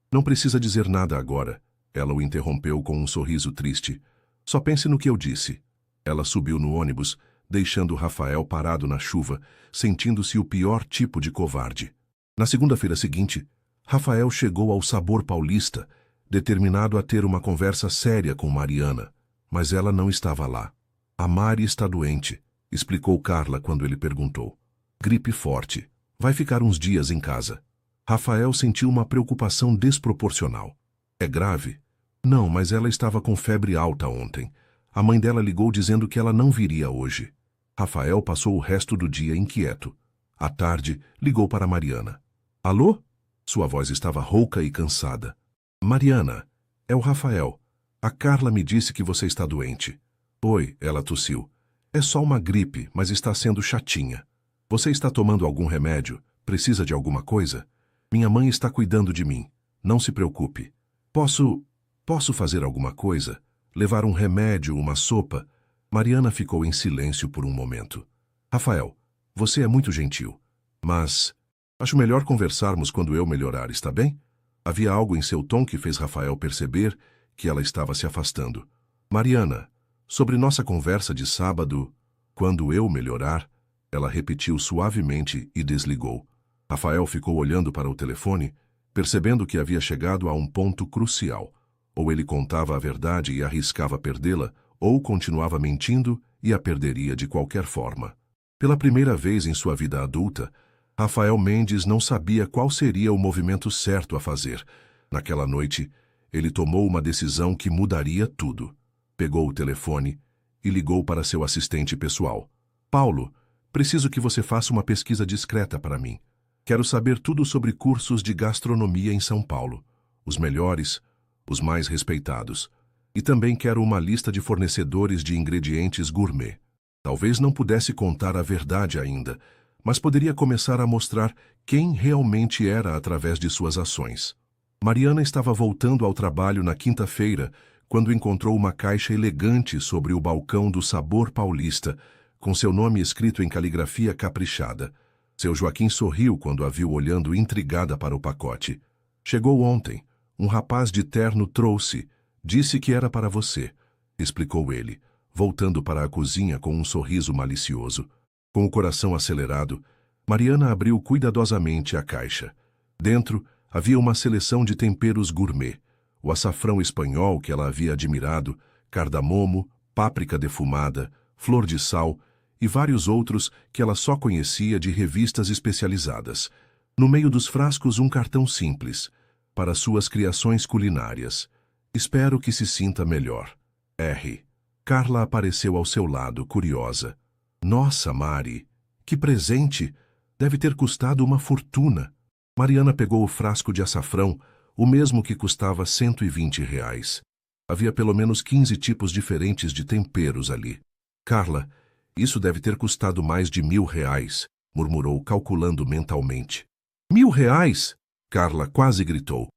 não precisa dizer nada agora. Ela o interrompeu com um sorriso triste. Só pense no que eu disse. Ela subiu no ônibus, deixando Rafael parado na chuva, sentindo-se o pior tipo de covarde. Na segunda-feira seguinte, Rafael chegou ao Sabor Paulista, determinado a ter uma conversa séria com Mariana, mas ela não estava lá. A Mari está doente, explicou Carla quando ele perguntou. Gripe forte. Vai ficar uns dias em casa. Rafael sentiu uma preocupação desproporcional. É grave? Não, mas ela estava com febre alta ontem. A mãe dela ligou dizendo que ela não viria hoje. Rafael passou o resto do dia inquieto. À tarde, ligou para Mariana. Alô? Sua voz estava rouca e cansada. Mariana, é o Rafael. A Carla me disse que você está doente. Oi, ela tossiu. É só uma gripe, mas está sendo chatinha. Você está tomando algum remédio? Precisa de alguma coisa? Minha mãe está cuidando de mim. Não se preocupe. Posso fazer alguma coisa? Levar um remédio, uma sopa? Mariana ficou em silêncio por um momento. Rafael, você é muito gentil, mas acho melhor conversarmos quando eu melhorar, está bem? Havia algo em seu tom que fez Rafael perceber que ela estava se afastando. Mariana, sobre nossa conversa de sábado, quando eu melhorar, ela repetiu suavemente e desligou. Rafael ficou olhando para o telefone, percebendo que havia chegado a um ponto crucial. Ou ele contava a verdade e arriscava perdê-la, ou continuava mentindo e a perderia de qualquer forma. Pela primeira vez em sua vida adulta, Rafael Mendes não sabia qual seria o movimento certo a fazer. Naquela noite, ele tomou uma decisão que mudaria tudo. Pegou o telefone e ligou para seu assistente pessoal. Paulo, preciso que você faça uma pesquisa discreta para mim. Quero saber tudo sobre cursos de gastronomia em São Paulo. Os melhores, os mais respeitados. E também quero uma lista de fornecedores de ingredientes gourmet. Talvez não pudesse contar a verdade ainda, mas poderia começar a mostrar quem realmente era através de suas ações. Mariana estava voltando ao trabalho na quinta-feira, quando encontrou uma caixa elegante sobre o balcão do Sabor Paulista, com seu nome escrito em caligrafia caprichada. Seu Joaquim sorriu quando a viu olhando intrigada para o pacote. Chegou ontem. Um rapaz de terno trouxe. Disse que era para você, explicou ele, voltando para a cozinha com um sorriso malicioso. Com o coração acelerado, Mariana abriu cuidadosamente a caixa. Dentro havia uma seleção de temperos gourmet, o açafrão espanhol que ela havia admirado, cardamomo, páprica defumada, flor de sal e vários outros que ela só conhecia de revistas especializadas. No meio dos frascos, um cartão simples, para suas criações culinárias. Espero que se sinta melhor. R. Carla apareceu ao seu lado, curiosa. Nossa, Mari, que presente! Deve ter custado uma fortuna. Mariana pegou o frasco de açafrão, o mesmo que custava R$ 120. Havia pelo menos 15 tipos diferentes de temperos ali. Carla, isso deve ter custado mais de R$ 1.000, murmurou, calculando mentalmente. R$ 1.000? Carla quase gritou.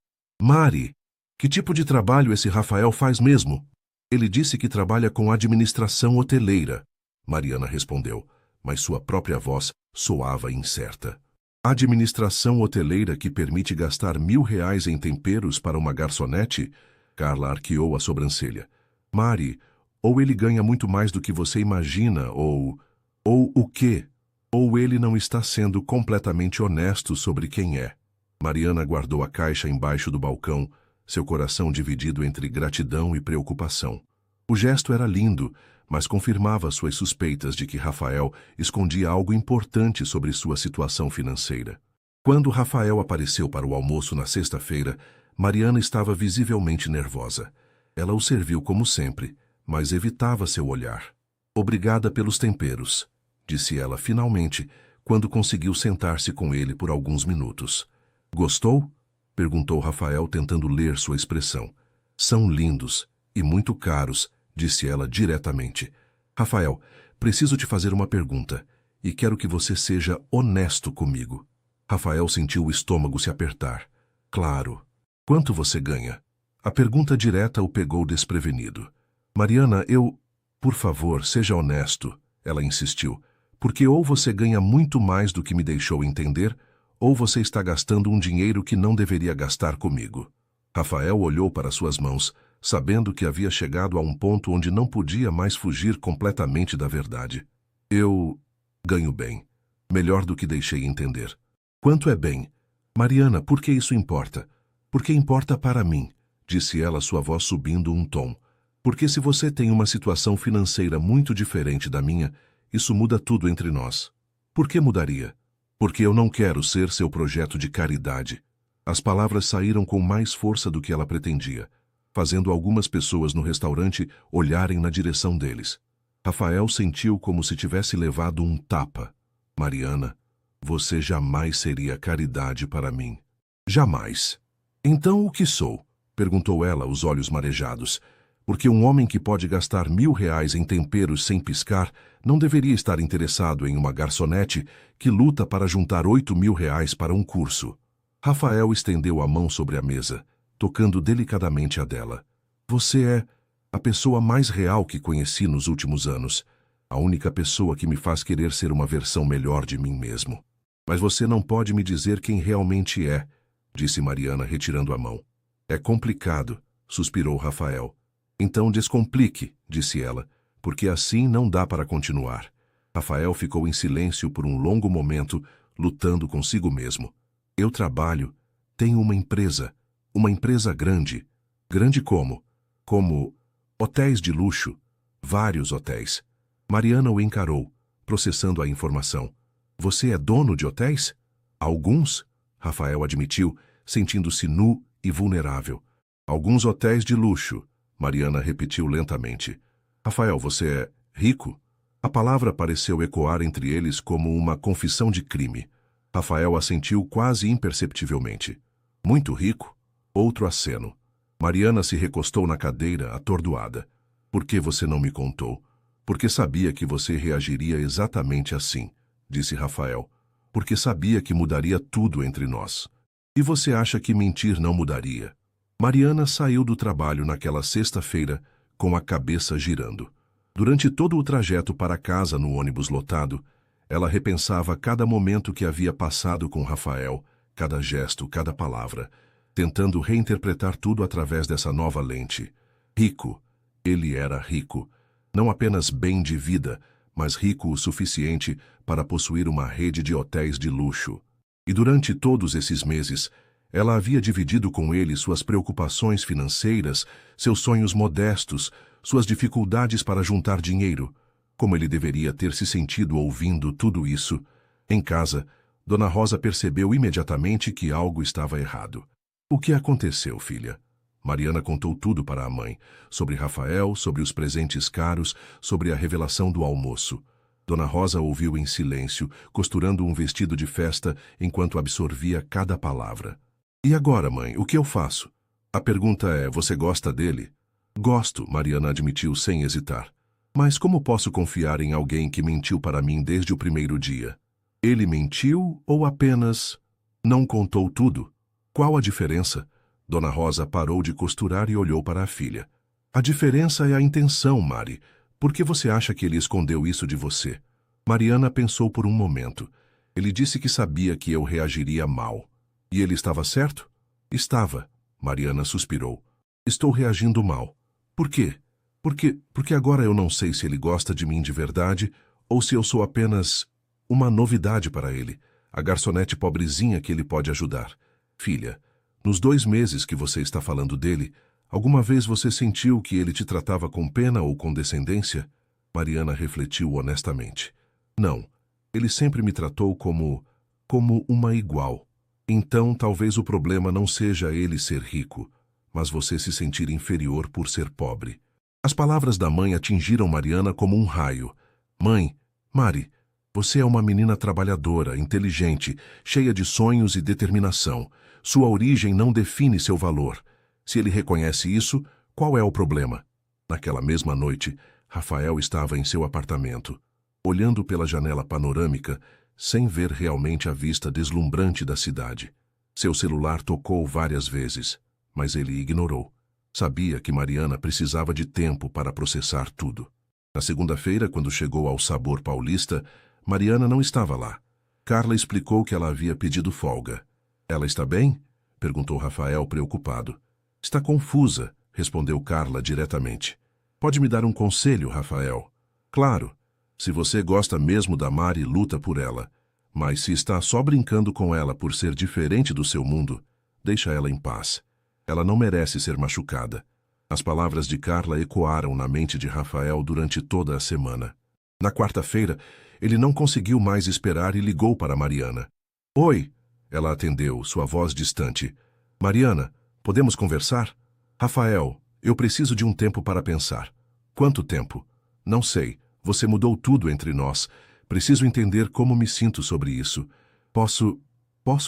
Mari, que tipo de trabalho esse Rafael faz mesmo? Ele disse que trabalha com administração hoteleira. Mariana respondeu, mas sua própria voz soava incerta. Administração hoteleira que permite gastar R$ 1.000 em temperos para uma garçonete? Carla arqueou a sobrancelha. Mari, ou ele ganha muito mais do que você imagina, ou o quê? Ou ele não está sendo completamente honesto sobre quem é. Mariana guardou a caixa embaixo do balcão, seu coração dividido entre gratidão e preocupação. O gesto era lindo, mas confirmava suas suspeitas de que Rafael escondia algo importante sobre sua situação financeira. Quando Rafael apareceu para o almoço na sexta-feira, Mariana estava visivelmente nervosa. Ela o serviu como sempre, mas evitava seu olhar. Obrigada pelos temperos, disse ela finalmente, quando conseguiu sentar-se com ele por alguns minutos. Gostou? Perguntou Rafael, tentando ler sua expressão. São lindos e muito caros, disse ela diretamente. Rafael, preciso te fazer uma pergunta e quero que você seja honesto comigo. Rafael sentiu o estômago se apertar. Claro. Quanto você ganha? A pergunta direta o pegou desprevenido. Mariana, Por favor, seja honesto, ela insistiu, porque ou você ganha muito mais do que me deixou entender, ou você está gastando um dinheiro que não deveria gastar comigo. Rafael olhou para suas mãos, sabendo que havia chegado a um ponto onde não podia mais fugir completamente da verdade. Eu ganho bem. Melhor do que deixei entender. Quanto é bem? Mariana, por que isso importa? Porque importa para mim, disse ela, sua voz subindo um tom. Porque se você tem uma situação financeira muito diferente da minha, isso muda tudo entre nós. Por que mudaria? Porque eu não quero ser seu projeto de caridade. As palavras saíram com mais força do que ela pretendia, fazendo algumas pessoas no restaurante olharem na direção deles. Rafael sentiu como se tivesse levado um tapa. Mariana, você jamais seria caridade para mim. Jamais. Então o que sou? Perguntou ela, os olhos marejados. Porque um homem que pode gastar R$ 1.000 em temperos sem piscar não deveria estar interessado em uma garçonete que luta para juntar R$ 8.000 para um curso. Rafael estendeu a mão sobre a mesa, tocando delicadamente a dela. Você é a pessoa mais real que conheci nos últimos anos. A única pessoa que me faz querer ser uma versão melhor de mim mesmo. Mas você não pode me dizer quem realmente é, disse Mariana, retirando a mão. É complicado, suspirou Rafael. Então descomplique, disse ela, porque assim não dá para continuar. Rafael ficou em silêncio por um longo momento, lutando consigo mesmo. Eu trabalho, tenho uma empresa grande. Grande como? Como hotéis de luxo, vários hotéis. Mariana o encarou, processando a informação. Você é dono de hotéis? Alguns, Rafael admitiu, sentindo-se nu e vulnerável. Alguns hotéis de luxo, Mariana repetiu lentamente. Rafael, você é rico? A palavra pareceu ecoar entre eles como uma confissão de crime. Rafael assentiu quase imperceptivelmente. Muito rico? Outro aceno. Mariana se recostou na cadeira, atordoada. Por que você não me contou? Porque sabia que você reagiria exatamente assim, disse Rafael. Porque sabia que mudaria tudo entre nós. E você acha que mentir não mudaria? Mariana saiu do trabalho naquela sexta-feira com a cabeça girando. Durante todo o trajeto para casa no ônibus lotado, ela repensava cada momento que havia passado com Rafael, cada gesto, cada palavra, tentando reinterpretar tudo através dessa nova lente. Rico. Ele era rico. Não apenas bem de vida, mas rico o suficiente para possuir uma rede de hotéis de luxo. E durante todos esses meses, ela havia dividido com ele suas preocupações financeiras, seus sonhos modestos, suas dificuldades para juntar dinheiro. Como ele deveria ter se sentido ouvindo tudo isso? Em casa, Dona Rosa percebeu imediatamente que algo estava errado. O que aconteceu, filha? Mariana contou tudo para a mãe, sobre Rafael, sobre os presentes caros, sobre a revelação do almoço. Dona Rosa ouviu em silêncio, costurando um vestido de festa enquanto absorvia cada palavra. E agora, mãe, o que eu faço? A pergunta é, você gosta dele? Gosto, Mariana admitiu sem hesitar. Mas como posso confiar em alguém que mentiu para mim desde o primeiro dia? Ele mentiu ou apenas... Não contou tudo. Qual a diferença? Dona Rosa parou de costurar e olhou para a filha. A diferença é a intenção, Mari. Por que você acha que ele escondeu isso de você? Mariana pensou por um momento. Ele disse que sabia que eu reagiria mal. E ele estava certo? Estava. Mariana suspirou. Estou reagindo mal. Por quê? Porque agora eu não sei se ele gosta de mim de verdade ou se eu sou apenas uma novidade para ele, a garçonete pobrezinha que ele pode ajudar. Filha, nos 2 meses que você está falando dele, alguma vez você sentiu que ele te tratava com pena ou condescendência? Mariana refletiu honestamente. Não, ele sempre me tratou como uma igual. Então talvez o problema não seja ele ser rico, mas você se sentir inferior por ser pobre. As palavras da mãe atingiram Mariana como um raio. Mãe, Mari, você é uma menina trabalhadora, inteligente, cheia de sonhos e determinação. Sua origem não define seu valor. Se ele reconhece isso, qual é o problema? Naquela mesma noite, Rafael estava em seu apartamento, olhando pela janela panorâmica, sem ver realmente a vista deslumbrante da cidade. Seu celular tocou várias vezes, mas ele ignorou. Sabia que Mariana precisava de tempo para processar tudo. Na segunda-feira, quando chegou ao Sabor Paulista, Mariana não estava lá. Carla explicou que ela havia pedido folga. Ela está bem? Perguntou Rafael, preocupado. Está confusa, respondeu Carla diretamente. Pode me dar um conselho, Rafael? Claro. Se você gosta mesmo da Mari, luta por ela. Mas se está só brincando com ela por ser diferente do seu mundo, deixa ela em paz. Ela não merece ser machucada. As palavras de Carla ecoaram na mente de Rafael durante toda a semana. Na quarta-feira, ele não conseguiu mais esperar e ligou para Mariana. Oi! Ela atendeu, sua voz distante. Mariana, podemos conversar? Rafael, eu preciso de um tempo para pensar. Quanto tempo? Não sei. Você mudou tudo entre nós. Preciso entender como me sinto sobre isso. Posso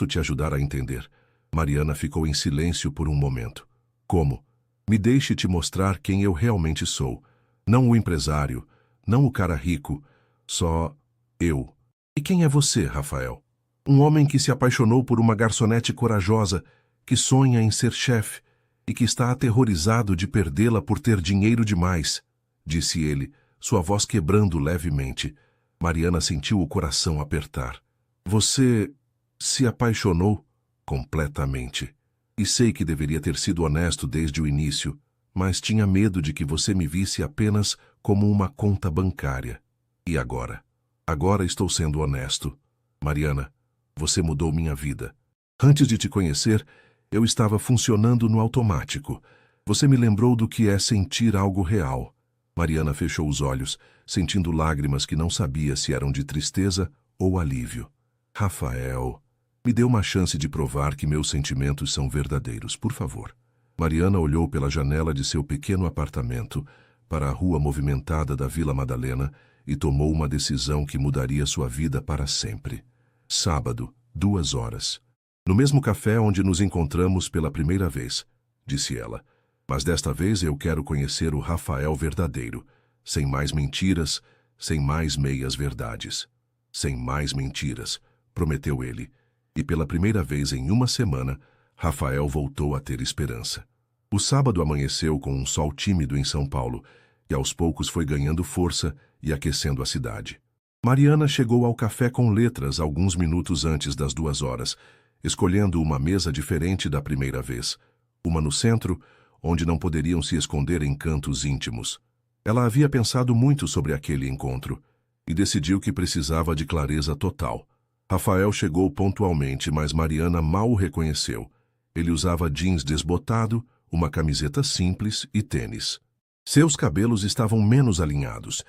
te ajudar a entender? Mariana ficou em silêncio por um momento. Como? Me deixe te mostrar quem eu realmente sou. Não o empresário, não o cara rico, só eu. E quem é você, Rafael? Um homem que se apaixonou por uma garçonete corajosa, que sonha em ser chefe e que está aterrorizado de perdê-la por ter dinheiro demais, disse ele, sua voz quebrando levemente. Mariana sentiu o coração apertar. Você se apaixonou? Completamente. E sei que deveria ter sido honesto desde o início, mas tinha medo de que você me visse apenas como uma conta bancária. E agora? Agora estou sendo honesto. Mariana, você mudou minha vida. Antes de te conhecer, eu estava funcionando no automático. Você me lembrou do que é sentir algo real. Mariana fechou os olhos, sentindo lágrimas que não sabia se eram de tristeza ou alívio. Rafael, me dê uma chance de provar que meus sentimentos são verdadeiros, por favor. Mariana olhou pela janela de seu pequeno apartamento para a rua movimentada da Vila Madalena e tomou uma decisão que mudaria sua vida para sempre. Sábado, 2 horas. No mesmo café onde nos encontramos pela primeira vez, disse ela. Mas desta vez eu quero conhecer o Rafael verdadeiro, sem mais mentiras, sem mais meias verdades. Sem mais mentiras, prometeu ele. E pela primeira vez em uma semana, Rafael voltou a ter esperança. O sábado amanheceu com um sol tímido em São Paulo, e aos poucos foi ganhando força e aquecendo a cidade. Mariana chegou ao café com letras alguns minutos antes das 2 horas, escolhendo uma mesa diferente da primeira vez. Uma no centro, onde não poderiam se esconder em cantos íntimos. Ela havia pensado muito sobre aquele encontro, e decidiu que precisava de clareza total. Rafael chegou pontualmente, mas Mariana mal o reconheceu. Ele usava jeans desbotado, uma camiseta simples e tênis. Seus cabelos estavam menos alinhados,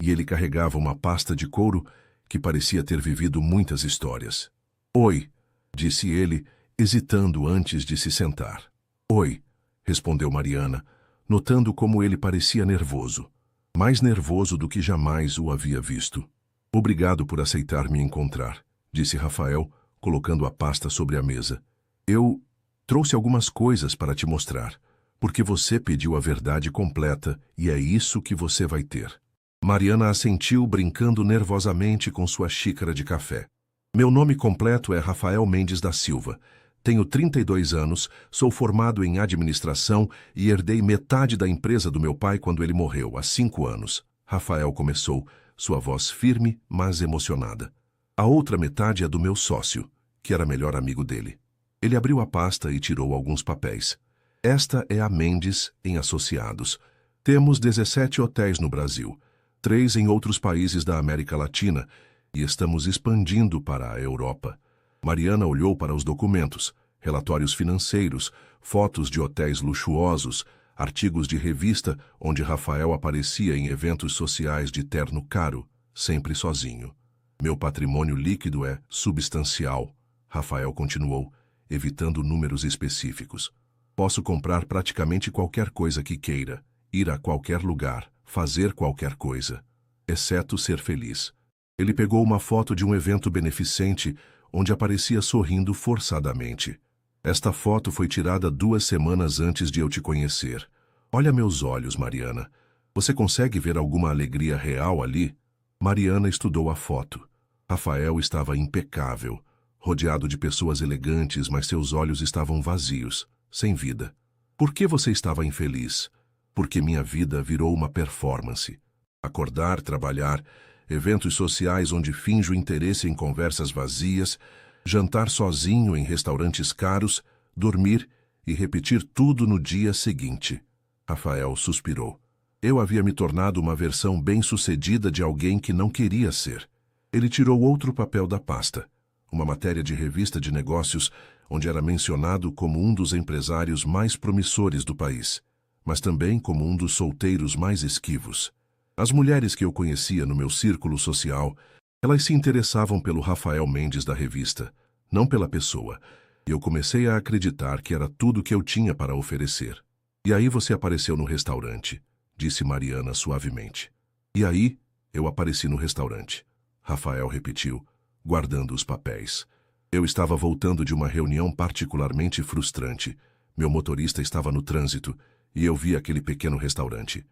e ele carregava uma pasta de couro que parecia ter vivido muitas histórias. Oi, disse ele, hesitando antes de se sentar. Oi, respondeu Mariana, notando como ele parecia nervoso. Mais nervoso do que jamais o havia visto. Obrigado por aceitar me encontrar, disse Rafael, colocando a pasta sobre a mesa. Eu trouxe algumas coisas para te mostrar, porque você pediu a verdade completa e é isso que você vai ter. Mariana assentiu, brincando nervosamente com sua xícara de café. Meu nome completo é Rafael Mendes da Silva. Tenho 32 anos, sou formado em administração e herdei metade da empresa do meu pai quando ele morreu, há 5 anos. Rafael começou, sua voz firme, mas emocionada. A outra metade é do meu sócio, que era melhor amigo dele. Ele abriu a pasta e tirou alguns papéis. Esta é a Mendes em Associados. Temos 17 hotéis no Brasil, 3 em outros países da América Latina e estamos expandindo para a Europa. Mariana olhou para os documentos, relatórios financeiros, fotos de hotéis luxuosos, artigos de revista onde Rafael aparecia em eventos sociais de terno caro, sempre sozinho. Meu patrimônio líquido é substancial, Rafael continuou, evitando números específicos. Posso comprar praticamente qualquer coisa que queira, ir a qualquer lugar, fazer qualquer coisa, exceto ser feliz. Ele pegou uma foto de um evento beneficente onde aparecia sorrindo forçadamente. Esta foto foi tirada 2 semanas antes de eu te conhecer. Olha meus olhos, Mariana. Você consegue ver alguma alegria real ali? Mariana estudou a foto. Rafael estava impecável, rodeado de pessoas elegantes, mas seus olhos estavam vazios, sem vida. Por que você estava infeliz? Porque minha vida virou uma performance. Acordar, trabalhar, eventos sociais onde finjo interesse em conversas vazias, jantar sozinho em restaurantes caros, dormir e repetir tudo no dia seguinte. Rafael suspirou. Eu havia me tornado uma versão bem-sucedida de alguém que não queria ser. Ele tirou outro papel da pasta, uma matéria de revista de negócios onde era mencionado como um dos empresários mais promissores do país, mas também como um dos solteiros mais esquivos. As mulheres que eu conhecia no meu círculo social, elas se interessavam pelo Rafael Mendes da revista, não pela pessoa, e eu comecei a acreditar que era tudo que eu tinha para oferecer. E aí você apareceu no restaurante, disse Mariana suavemente. E aí eu apareci no restaurante, Rafael repetiu, guardando os papéis. Eu estava voltando de uma reunião particularmente frustrante. Meu motorista estava no trânsito e eu vi aquele pequeno restaurante.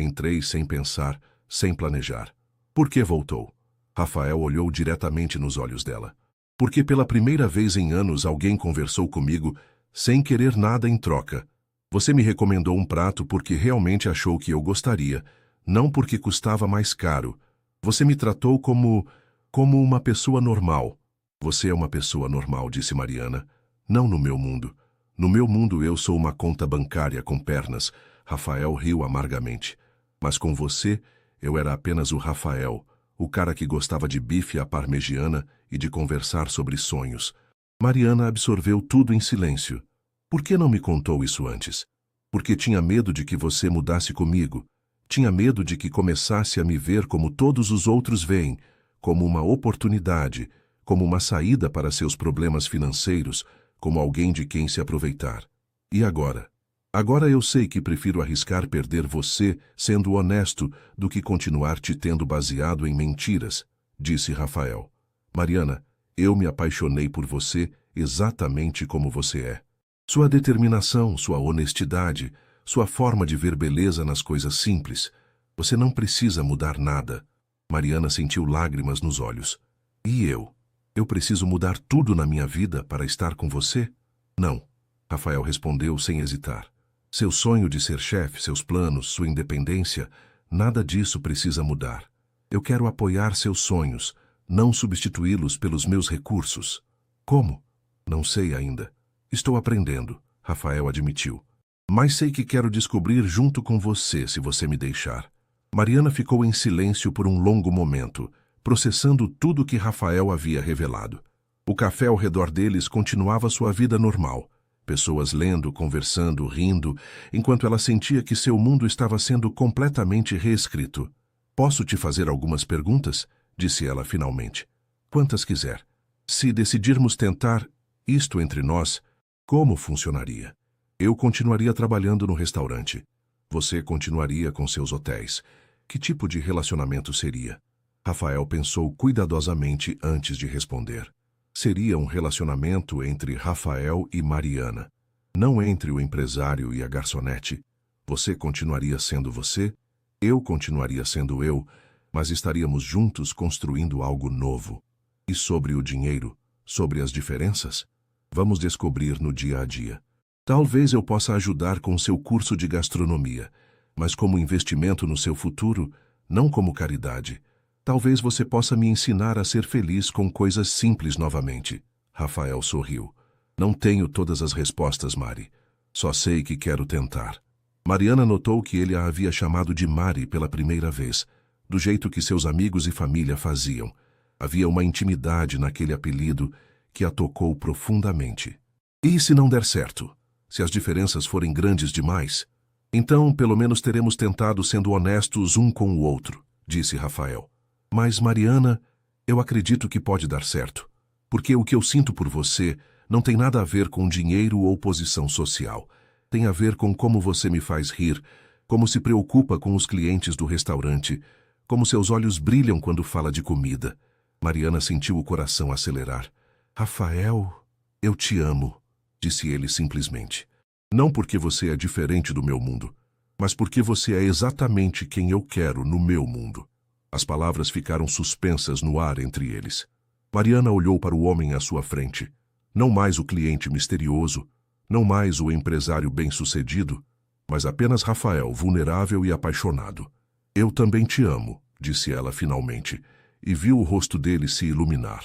Entrei sem pensar, sem planejar. Por que voltou? Rafael olhou diretamente nos olhos dela. Porque pela primeira vez em anos alguém conversou comigo sem querer nada em troca. Você me recomendou um prato porque realmente achou que eu gostaria, não porque custava mais caro. Você me tratou como uma pessoa normal. Você é uma pessoa normal, disse Mariana. Não no meu mundo. No meu mundo eu sou uma conta bancária com pernas. Rafael riu amargamente. Mas com você, eu era apenas o Rafael, o cara que gostava de bife à parmegiana e de conversar sobre sonhos. Mariana absorveu tudo em silêncio. Por que não me contou isso antes? Porque tinha medo de que você mudasse comigo. Tinha medo de que começasse a me ver como todos os outros veem, como uma oportunidade, como uma saída para seus problemas financeiros, como alguém de quem se aproveitar. E agora? Agora eu sei que prefiro arriscar perder você sendo honesto do que continuar te tendo baseado em mentiras, disse Rafael. Mariana, eu me apaixonei por você exatamente como você é. Sua determinação, sua honestidade, sua forma de ver beleza nas coisas simples. Você não precisa mudar nada. Mariana sentiu lágrimas nos olhos. E eu? Eu preciso mudar tudo na minha vida para estar com você? Não, Rafael respondeu sem hesitar. Seu sonho de ser chefe, seus planos, sua independência, nada disso precisa mudar. Eu quero apoiar seus sonhos, não substituí-los pelos meus recursos. Como? Não sei ainda. Estou aprendendo, Rafael admitiu. Mas sei que quero descobrir junto com você, se você me deixar. Mariana ficou em silêncio por um longo momento, processando tudo que Rafael havia revelado. O café ao redor deles continuava sua vida normal. Pessoas lendo, conversando, rindo, enquanto ela sentia que seu mundo estava sendo completamente reescrito. Posso te fazer algumas perguntas? Disse ela finalmente. Quantas quiser. Se decidirmos tentar isto entre nós, como funcionaria? Eu continuaria trabalhando no restaurante. Você continuaria com seus hotéis. Que tipo de relacionamento seria? Rafael pensou cuidadosamente antes de responder. Seria um relacionamento entre Rafael e Mariana, não entre o empresário e a garçonete. Você continuaria sendo você, eu continuaria sendo eu, mas estaríamos juntos construindo algo novo. E sobre o dinheiro? Sobre as diferenças? Vamos descobrir no dia a dia. Talvez eu possa ajudar com seu curso de gastronomia, mas como investimento no seu futuro, não como caridade. Talvez você possa me ensinar a ser feliz com coisas simples novamente. Rafael sorriu. Não tenho todas as respostas, Mari. Só sei que quero tentar. Mariana notou que ele a havia chamado de Mari pela primeira vez, do jeito que seus amigos e família faziam. Havia uma intimidade naquele apelido que a tocou profundamente. E se não der certo? Se as diferenças forem grandes demais? Então, pelo menos teremos tentado sendo honestos um com o outro, disse Rafael. Mas, Mariana, eu acredito que pode dar certo, porque o que eu sinto por você não tem nada a ver com dinheiro ou posição social. Tem a ver com como você me faz rir, como se preocupa com os clientes do restaurante, como seus olhos brilham quando fala de comida. Mariana sentiu o coração acelerar. Rafael, eu te amo, disse ele simplesmente. Não porque você é diferente do meu mundo, mas porque você é exatamente quem eu quero no meu mundo. As palavras ficaram suspensas no ar entre eles. Mariana olhou para o homem à sua frente. Não mais o cliente misterioso, não mais o empresário bem-sucedido, mas apenas Rafael, vulnerável e apaixonado. Eu também te amo, disse ela finalmente, e viu o rosto dele se iluminar.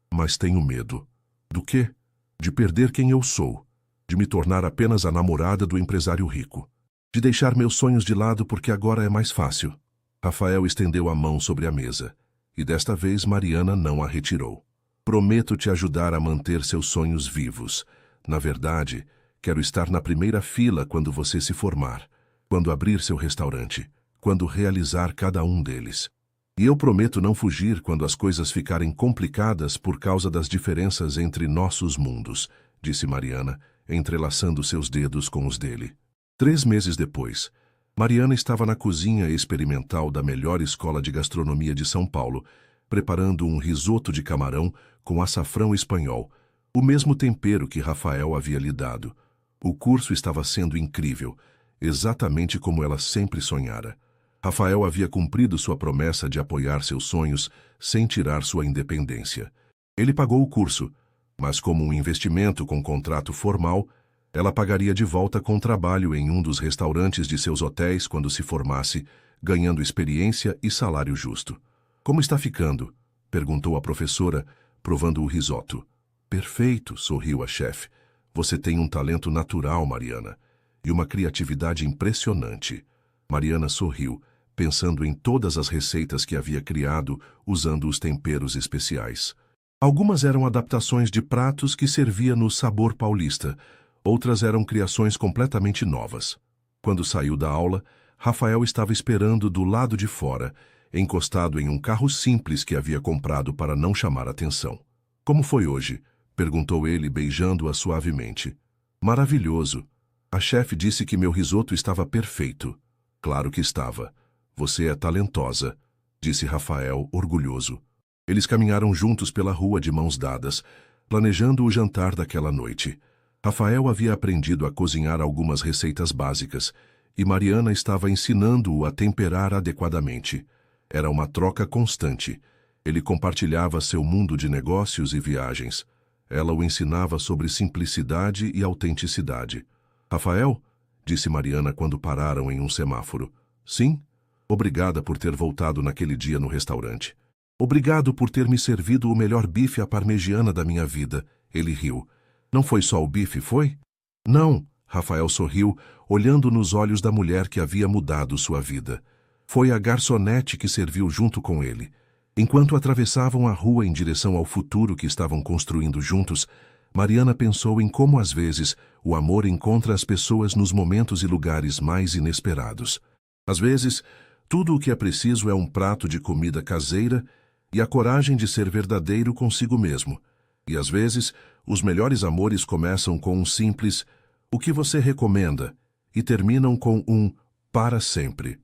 Mas tenho medo. Do quê? De perder quem eu sou, de me tornar apenas a namorada do empresário rico, de deixar meus sonhos de lado porque agora é mais fácil. Rafael estendeu a mão sobre a mesa, e desta vez Mariana não a retirou. Prometo te ajudar a manter seus sonhos vivos. Na verdade, quero estar na primeira fila quando você se formar, quando abrir seu restaurante, quando realizar cada um deles. E eu prometo não fugir quando as coisas ficarem complicadas por causa das diferenças entre nossos mundos, disse Mariana, entrelaçando seus dedos com os dele. 3 meses depois, Mariana estava na cozinha experimental da melhor escola de gastronomia de São Paulo, preparando um risoto de camarão com açafrão espanhol, o mesmo tempero que Rafael havia lhe dado. O curso estava sendo incrível, exatamente como ela sempre sonhara. Rafael havia cumprido sua promessa de apoiar seus sonhos sem tirar sua independência. Ele pagou o curso, mas como um investimento com contrato formal, ela pagaria de volta com trabalho em um dos restaurantes de seus hotéis quando se formasse, ganhando experiência e salário justo. Como está ficando? Perguntou a professora, provando o risoto. Perfeito, sorriu a chefe. Você tem um talento natural, Mariana, e uma criatividade impressionante. Mariana sorriu, pensando em todas as receitas que havia criado usando os temperos especiais. Algumas eram adaptações de pratos que servia no Sabor Paulista, outras eram criações completamente novas. Quando saiu da aula, Rafael estava esperando do lado de fora, encostado em um carro simples que havia comprado para não chamar atenção. Como foi hoje? Perguntou ele, beijando-a suavemente. Maravilhoso. A chefe disse que meu risoto estava perfeito. Claro que estava. Você é talentosa, disse Rafael, orgulhoso. Eles caminharam juntos pela rua de mãos dadas, planejando o jantar daquela noite. Rafael havia aprendido a cozinhar algumas receitas básicas, e Mariana estava ensinando-o a temperar adequadamente. Era uma troca constante. Ele compartilhava seu mundo de negócios e viagens. Ela o ensinava sobre simplicidade e autenticidade. Rafael, disse Mariana quando pararam em um semáforo. Sim? Obrigada por ter voltado naquele dia no restaurante. Obrigado por ter me servido o melhor bife à parmegiana da minha vida. Ele riu. Não foi só o bife, foi? Não, Rafael sorriu, olhando nos olhos da mulher que havia mudado sua vida. Foi a garçonete que serviu junto com ele. Enquanto atravessavam a rua em direção ao futuro que estavam construindo juntos, Mariana pensou em como às vezes o amor encontra as pessoas nos momentos e lugares mais inesperados. Às vezes, tudo o que é preciso é um prato de comida caseira e a coragem de ser verdadeiro consigo mesmo. E às vezes, os melhores amores começam com um simples "o que você recomenda" e terminam com um "para sempre".